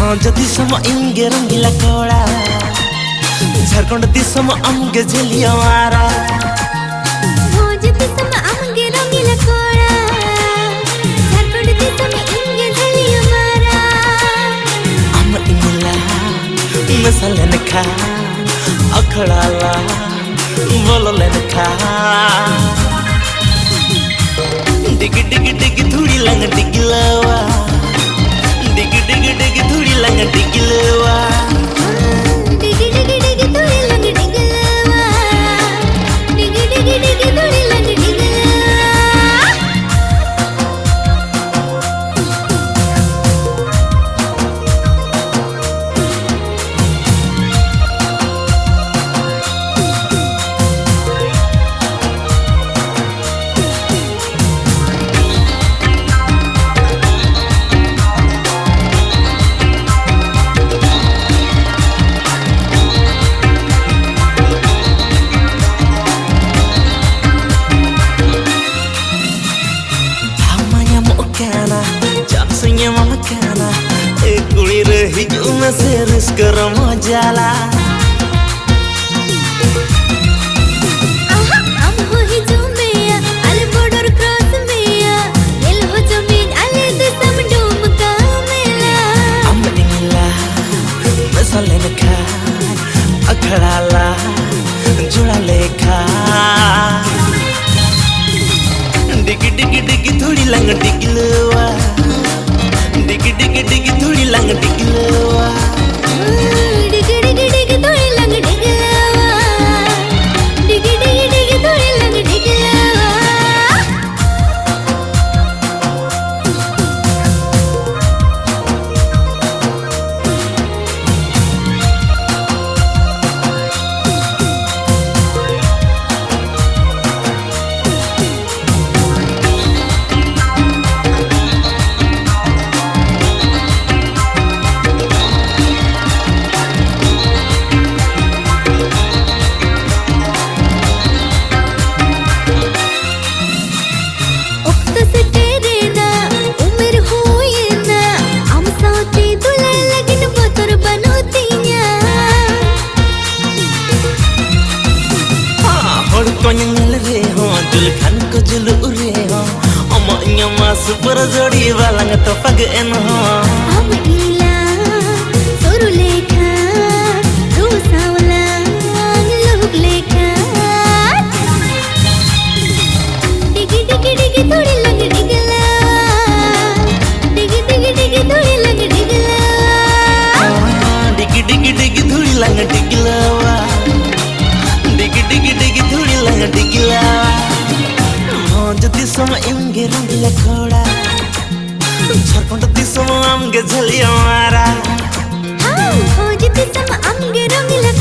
जति सम इंगे रंगीला कोड़ा झारखंड दिसम अमगे झेलिया मारा जति सम अमगे रंगीला कोड़ा झारखंड दिसम इंगे झेलिया मारा अम इमला मसाले खा अखड़ाला बोलले खा डिग डिग डिग धूड़ी लंग डिगलवा डिग डिग डिग धूड़ी लंग डिगलवा डिग डिग डिग धूड़ी लंग डिगलवा डिग डिग डिग धूड़ी लंग डिगलवा Jaksunya mama kana kulir hijau meseris keremojala am ho hijau meya al border cross meya el ho jamin al desam dum ka mela am dingla masale lekha akhadala jula lekha dig dig dig thodi lang diglewa dig dig dig thodi lang diglewa dig dig dig thodi lang diglewa dig dig dig thodi lang diglewa Konyol re ho jul khan ko jul ure ho amanya mas par jodi walang to pag en ho am ila soru lekha rusawla log lekha dig dig dig thodi lang digla dig dig dig thodi lang digla dig dig dig thodi lang diglawa dig dig dig thodi lang diglawa jati sama imge rangila koda Jharkhand disam amge jhaliya mara jati sama amge rangila